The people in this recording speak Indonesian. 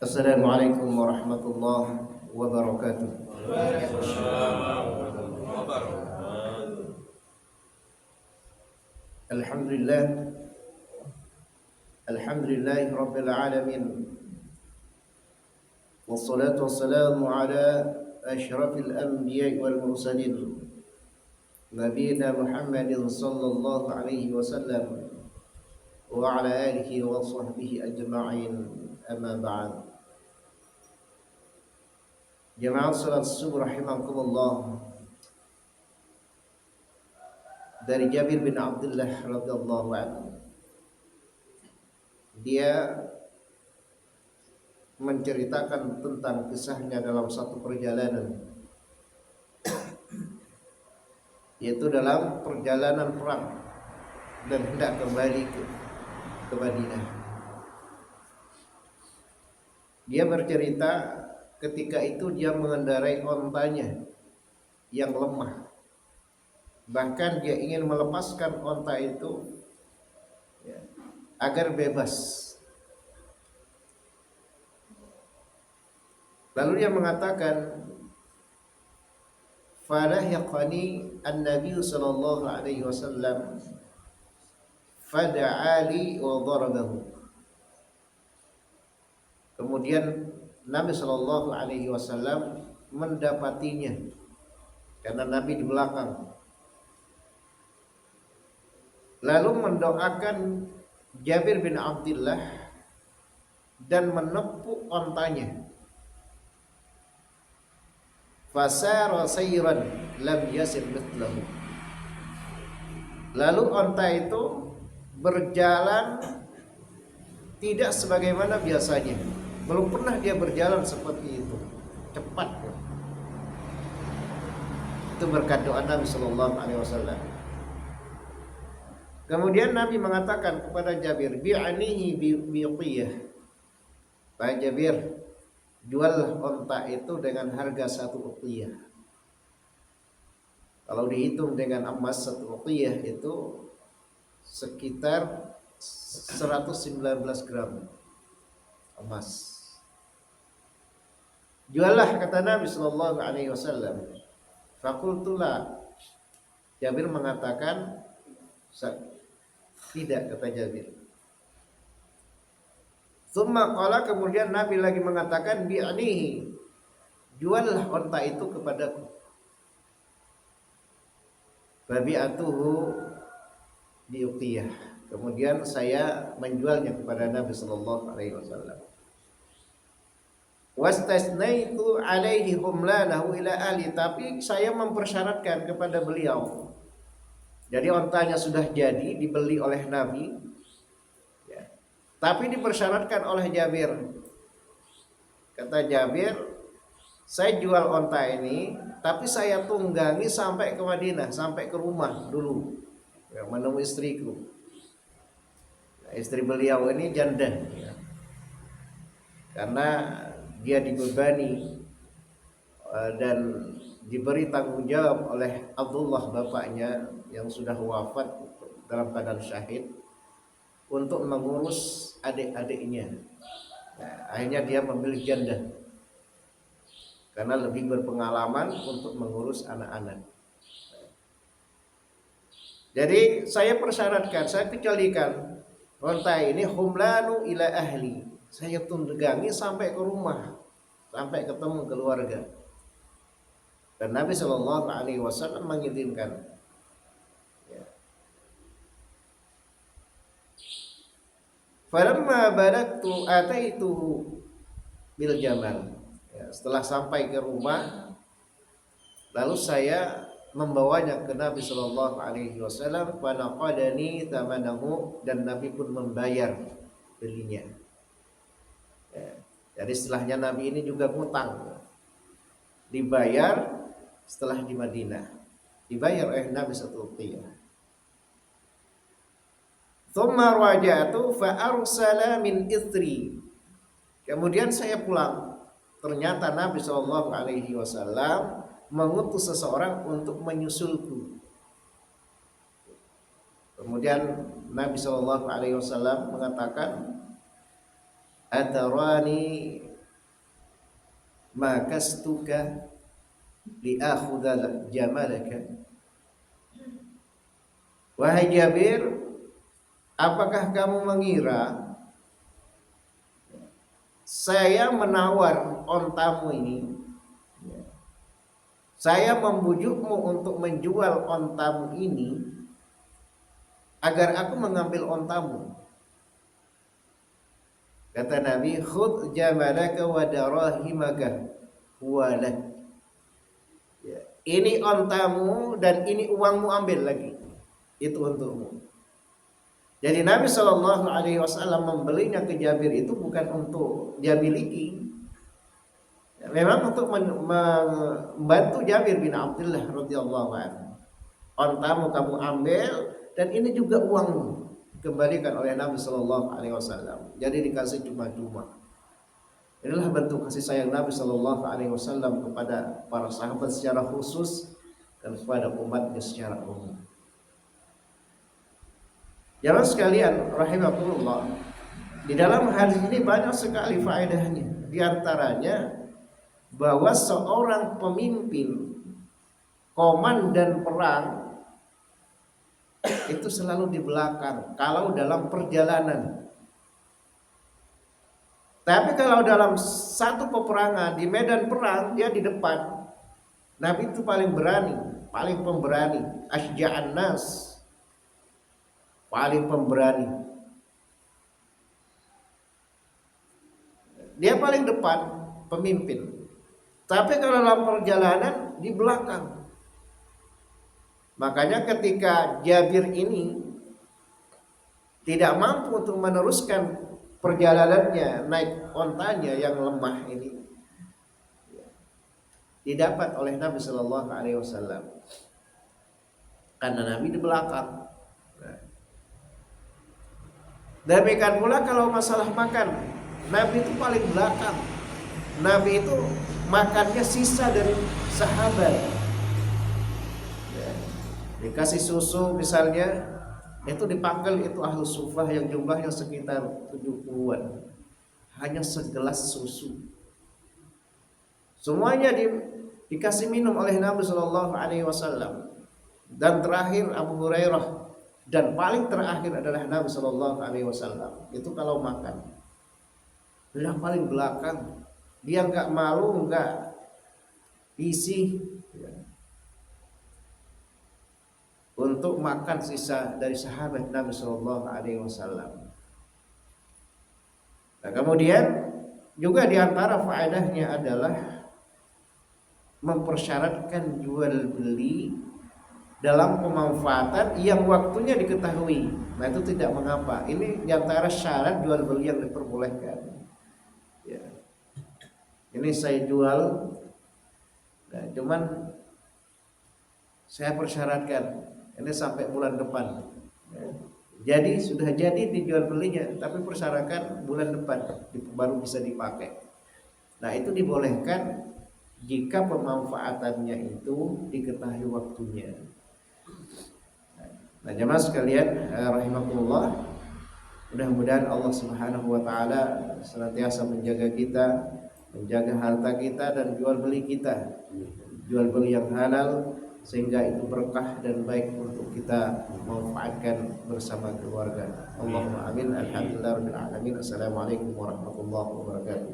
Assalamualaikum warahmatullahi wabarakatuh. Alhamdulillah, alhamdulillahi rabbil alamin. Wassalatu wassalamu ala asyrafil anbiya'i wal mursalin, nabiyina Muhammadin sallallahu alaihi wasallam wa ala alihi wa sahbihi ajma'in. Amma ba'd. Jamaah salat subuh rahimakumullah. Dari Jabir bin Abdullah radhiyallahu anhu, dia menceritakan tentang kisahnya dalam satu perjalanan, yaitu dalam perjalanan perang dan hendak kembali ke Madinah. Dia bercerita ketika itu dia mengendarai ontanya yang lemah. Bahkan dia ingin melepaskan onta itu agar bebas. Lalu dia mengatakan, "Falahiqani an-nabiy sallallahu alaihi wasallam fada'ali wa darabahu." Kemudian Nabi sallallahu alaihi wasallam mendapatinya karena Nabi di belakang. Lalu mendoakan Jabir bin Abdullah dan menepuk ontanya. Fasara sayran lam yasir mithlahu. Lalu onta itu berjalan tidak sebagaimana biasanya. Belum pernah dia berjalan seperti itu, cepat. Itu berkat doa Nabi sallallahu alaihi wasallam. Kemudian Nabi mengatakan kepada Jabir, "Bi'anihi biqiyah." Pak Jabir, jual onta itu dengan harga 1 uqiyah. Kalau dihitung dengan emas 1 uqiyah itu sekitar 119 gram emas. Juallah, kata Nabi sallallahu alaihi wasallam. Fakultulah. Jabir mengatakan, tidak, kata Jabir. Tsumma qala, kemudian Nabi lagi mengatakan, bi'anihi, juallah onta itu kepadaku. Fabi'atuhu biuqiyah. Kemudian saya menjualnya kepada Nabi sallallahu alaihi wasallam. Wastasnaitu alaihi humlanahu ila ahli, tapi saya mempersyaratkan kepada beliau. Jadi ontanya sudah jadi dibeli oleh Nabi, ya, tapi dipersyaratkan oleh Jabir. Kata Jabir, saya jual onta ini, tapi saya tunggangi sampai ke Madinah, sampai ke rumah dulu, ya, menemui istriku. Nah, istri beliau ini janda, ya, karena dia dibebani dan diberi tanggung jawab oleh Abdullah bapaknya yang sudah wafat dalam keadaan syahid untuk mengurus adik-adiknya. Nah, akhirnya dia memilih janda karena lebih berpengalaman untuk mengurus anak-anak. Jadi saya persyaratkan, saya kecualikan onta ini humlanu ila ahli. Saya tunggangi sampai ke rumah, sampai ketemu keluarga. Dan Nabi Shallallahu Alaihi Wasallam mengizinkan. Falamma balagtu ataituhu bil jamal. Ya, setelah sampai ke rumah, lalu saya membawanya ke Nabi Shallallahu Alaihi Wasallam. Fanaqadani tamanahu, dan Nabi pun membayar belinya. Ya, jadi istilahnya Nabi ini juga ngutang, dibayar setelah di Madinah, dibayar oleh Nabi 1 uqiyah. Tsumma raja'tu fa arsala min ithri. Kemudian saya pulang. Ternyata Nabi sallallahu alaihi wasallam mengutus seseorang untuk menyusulku. Kemudian Nabi sallallahu alaihi wasallam mengatakan, "Atarani makastuka liakhudhal jamalaka. Wahai Jabir, apakah kamu mengira saya menawar ontamu ini, saya membujukmu untuk menjual ontamu ini agar aku mengambil ontamu? Kata Nabi, khudh jamalaka wa darahimaka walak. Ya, ini ontamu dan ini uangmu, ambil lagi. Itu untukmu. Jadi Nabi Shallallahu Alaihi Wasallam membelinya ke Jabir itu bukan untuk dia miliki, ya, memang untuk membantu Jabir bin Abdullah radhiyallahu anhu. Ontamu kamu ambil dan ini juga uangmu, dikembalikan oleh Nabi Shallallahu Alaihi Wasallam. Jadi dikasih cuma-cuma. Inilah bentuk kasih sayang Nabi Shallallahu Alaihi Wasallam kepada para sahabat secara khusus dan kepada umatnya secara umum. Jamaah sekalian rahimakumullah, di dalam hadis ini banyak sekali faedahnya. Di antaranya bahwa seorang pemimpin, komandan perang itu selalu di belakang kalau dalam perjalanan. Tapi kalau dalam satu peperangan di medan perang dia di depan. Nabi itu paling berani, paling pemberani, asyja'an nas, paling pemberani. Dia paling depan, pemimpin. Tapi kalau dalam perjalanan di belakang. Makanya ketika Jabir ini tidak mampu untuk meneruskan perjalanannya naik ontanya yang lemah ini, didapat oleh Nabi Shallallahu Alaihi Wasallam karena Nabi di belakang. Demikian pula kalau masalah makan, Nabi itu paling belakang. Nabi itu makannya sisa dari sahabat. Ya, dikasih susu misalnya, itu dipanggil itu ahlu sufah yang jumlahnya sekitar 70-an. Hanya segelas susu. Semuanya dikasih minum oleh Nabi Shallallahu Alaihi Wasallam. Dan terakhir Abu Hurairah. Dan paling terakhir adalah Nabi Shallallahu Alaihi Wasallam. Itu kalau makan, dia paling belakang. Dia nggak malu, nggak isi, ya, untuk makan sisa dari sahabat Nabi Shallallahu Alaihi Wasallam. Nah, kemudian juga diantara faedahnya adalah mempersyaratkan jual beli dalam pemanfaatan yang waktunya diketahui. Nah, itu tidak mengapa. Ini diantara syarat jual beli yang diperbolehkan. Ya. Ini saya jual, nah, cuman saya persyaratkan ini sampai bulan depan. Ya. Jadi sudah jadi dijual belinya, tapi persyaratkan bulan depan baru bisa dipakai. Nah, itu dibolehkan jika pemanfaatannya itu diketahui waktunya. Nah, jemaah sekalian rahimakumullah, mudah-mudahan Allah Subhanahu wa taala senantiasa menjaga kita, menjaga harta kita dan jual beli kita. Jual beli yang halal sehingga itu berkah dan baik untuk kita manfaatkan bersama keluarga. Allahumma amin. Alhamdulillahirabbil alamin. Assalamualaikum warahmatullahi wabarakatuh.